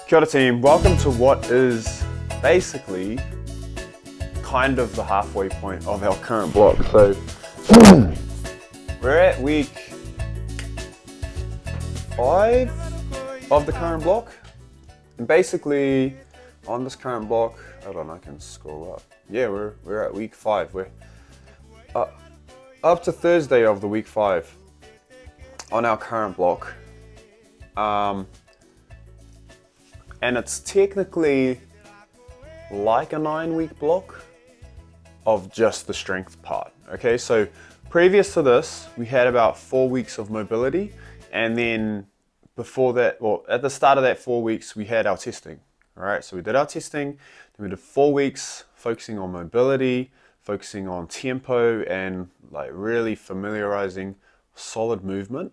Kia ora team, welcome to what is basically kind of the halfway point of our current block. So we're at week 5 of the current block, and basically on this current block, hold on, I can scroll up. Yeah, we're at week 5. We're up to Thursday of the week 5 on our current block. And it's technically like a 9-week block of just the strength part. Okay, so previous to this, we had about 4 weeks of mobility, and then before that, well, at the start of that 4 weeks, we had our testing. All right, so we did our testing, then we did 4 weeks focusing on mobility, focusing on tempo, and like really familiarizing solid movement.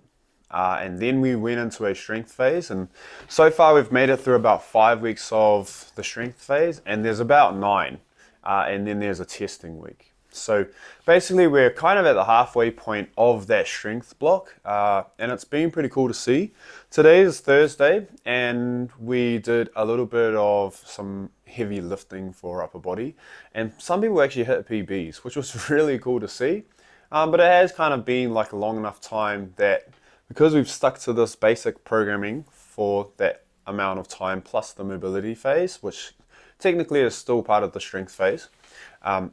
And then we went into a strength phase, and so far we've made it through about 5 weeks of the strength phase, and there's about 9, and then there's a testing week. So basically we're kind of at the halfway point of that strength block, and it's been pretty cool to see. Today is Thursday, and we did a little bit of some heavy lifting for upper body, and some people actually hit PBs, which was really cool to see. But it has kind of been like a long enough time that because we've stuck to this basic programming for that amount of time plus the mobility phase, which technically is still part of the strength phase,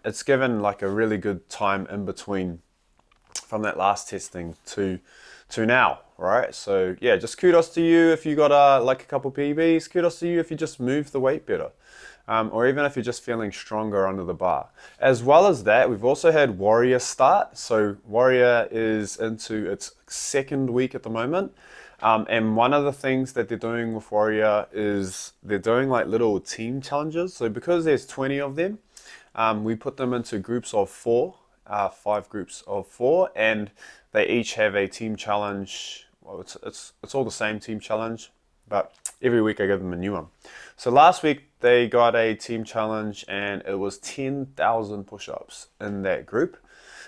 it's given like a really good time in between from that last testing to now, right? So yeah, just kudos to you if you got like a couple PBs, kudos to you if you just move the weight better. Or even if you're just feeling stronger under the bar. As well as that, we've also had Warrior start. So Warrior is into its 2nd week at the moment. And one of the things that they're doing with Warrior is they're doing like little team challenges. So because there's 20 of them, we put them into groups of 4, 5 groups of 4, and they each have a team challenge. Well, it's all the same team challenge, but every week I give them a new one. So last week they got a team challenge, and it was 10,000 push-ups in that group.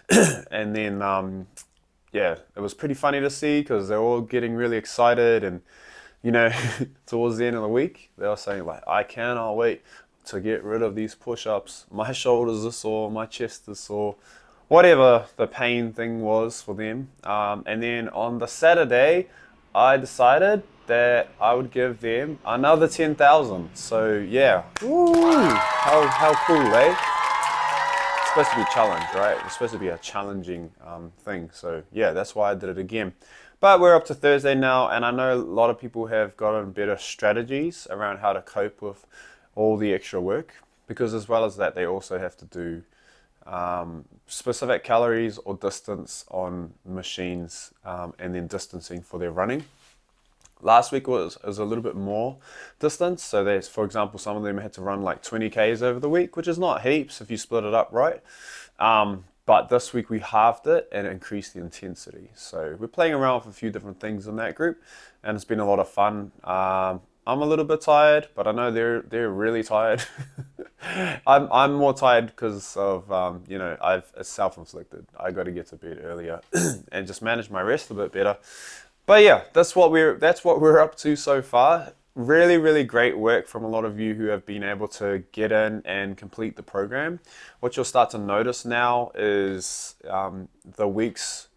And then, yeah, it was pretty funny to see because they're all getting really excited, and you know, towards the end of the week, they were saying like, I cannot wait to get rid of these push-ups. My shoulders are sore, my chest is sore, whatever the pain thing was for them. And then on the Saturday, I decided that I would give them another 10,000. So yeah, woo, how cool, eh? It's supposed to be a challenge, right? It's supposed to be a challenging thing. So yeah, that's why I did it again. But we're up to Thursday now, and I know a lot of people have gotten better strategies around how to cope with all the extra work, because as well as that, they also have to do specific calories or distance on machines, and then distancing for their running. Last week was a little bit more distance. So there's, for example, some of them had to run like 20 Ks over the week, which is not heaps if you split it up right. But this week we halved it and increased the intensity. So we're playing around with a few different things in that group, and it's been a lot of fun. I'm a little bit tired, but I know they're really tired. I'm more tired because of you know, it's self-inflicted. I got to get to bed earlier and just manage my rest a bit better. But yeah, that's what we're up to so far. Really, really great work from a lot of you who have been able to get in and complete the program. What you'll start to notice now is the weeks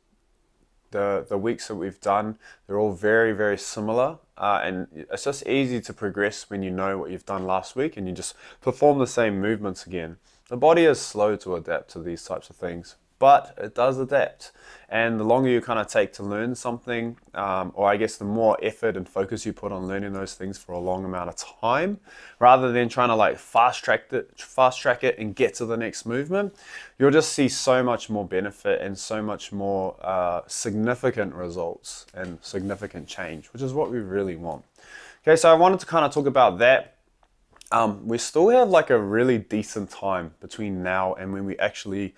that we've done, they're all very, very similar. And it's just easy to progress when you know what you've done last week and you just perform the same movements again. The body is slow to adapt to these types of things, but it does adapt. And the longer you kind of take to learn something, or I guess the more effort and focus you put on learning those things for a long amount of time, rather than trying to like fast track it and get to the next movement, you'll just see so much more benefit and so much more significant results and significant change, which is what we really want. Okay, so I wanted to kind of talk about that. We still have like a really decent time between now and when we actually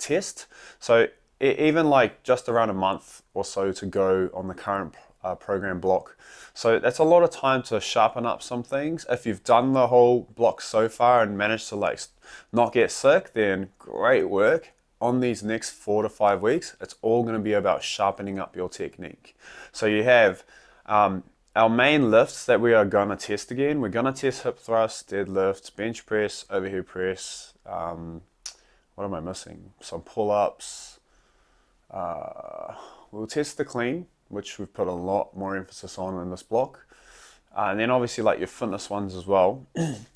test. So even like just around a month or so to go on the current program block. So that's a lot of time to sharpen up some things. If you've done the whole block so far and managed to like not get sick, then great work. On these next 4 to 5 weeks, it's all going to be about sharpening up your technique. So you have our main lifts that we are gonna test again, we're gonna test hip thrust, deadlift, bench press, overhead press. What am I missing? Some pull-ups. We'll test the clean, which we've put a lot more emphasis on in this block. And then obviously like your fitness ones as well.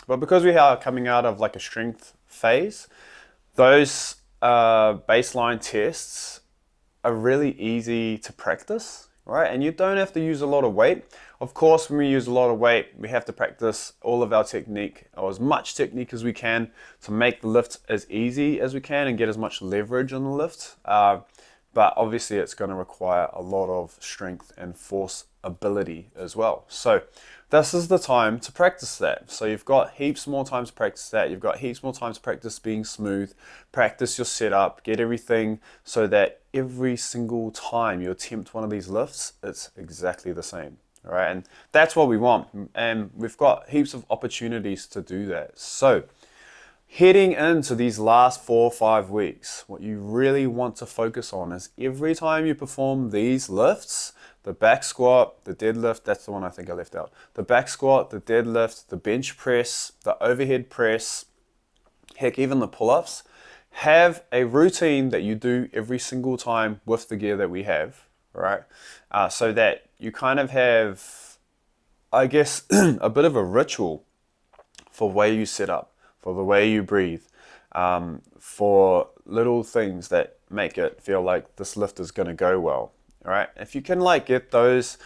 But because we are coming out of like a strength phase, those baseline tests are really easy to practice, right? And you don't have to use a lot of weight. Of course, when we use a lot of weight, we have to practice all of our technique, or as much technique as we can, to make the lift as easy as we can and get as much leverage on the lift. But obviously it's going to require a lot of strength and force ability as well. So this is the time to practice that. So you've got heaps more time to practice that. You've got heaps more time to practice being smooth, practice your setup, get everything so that every single time you attempt one of these lifts, it's exactly the same. All right, and that's what we want. And we've got heaps of opportunities to do that. So heading into these last 4 or 5 weeks, what you really want to focus on is every time you perform these lifts, the back squat, the deadlift, that's the one I think I left out. The back squat, the deadlift, the bench press, the overhead press, heck, even the pull-ups, have a routine that you do every single time with the gear that we have, right? So that you kind of have, I guess, a bit of a ritual for the way you set up, for the way you breathe, for little things that make it feel like this lift is going to go well. All right, if you can like get those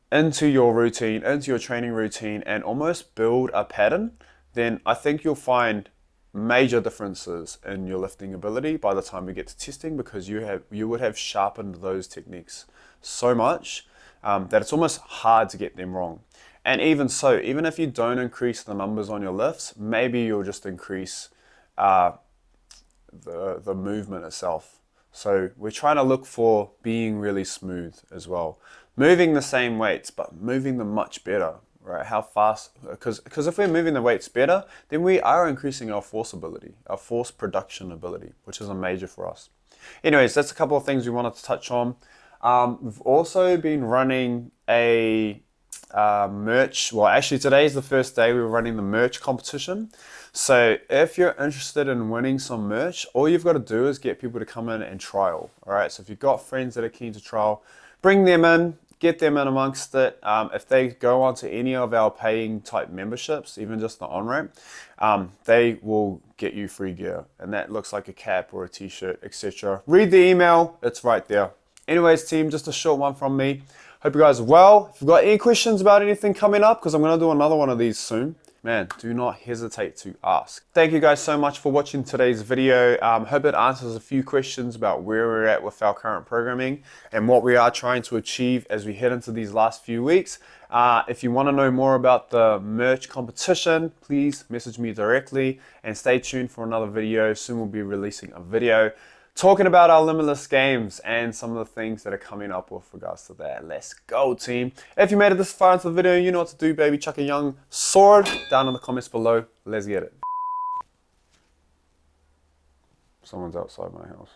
into your routine, into your training routine, and almost build a pattern, then I think you'll find major differences in your lifting ability by the time we get to testing, because you would have sharpened those techniques so much that it's almost hard to get them wrong. And even so, even if you don't increase the numbers on your lifts, maybe you'll just increase the movement itself. So we're trying to look for being really smooth as well. Moving the same weights, but moving them much better, right? How fast, because if we're moving the weights better, then we are increasing our force ability, our force production ability, which is a major for us. Anyways, that's a couple of things we wanted to touch on. We've also been running a merch. Well, actually today's the first day we're running the merch competition. So if you're interested in winning some merch, all you've got to do is get people to come in and trial. All right, so if you've got friends that are keen to trial, bring them in, get them in amongst it. If they go on to any of our paying type memberships, even just the on-ramp, they will get you free gear, and that looks like a cap or a t-shirt, etc. Read the email, it's right there. Anyways, team, just a short one from me. Hope you guys are well. If you've got any questions about anything coming up, because I'm going to do another one of these soon, man, do not hesitate to ask. Thank you guys so much for watching today's video. Hope it answers a few questions about where we're at with our current programming and what we are trying to achieve as we head into these last few weeks. If you want to know more about the merch competition, please message me directly and stay tuned for another video. Soon we'll be releasing a video talking about our limitless games and some of the things that are coming up with regards to that. Let's go, team. If you made it this far into the video, you know what to do, baby. Chuck a young sword down in the comments below. Let's get it. Someone's outside my house.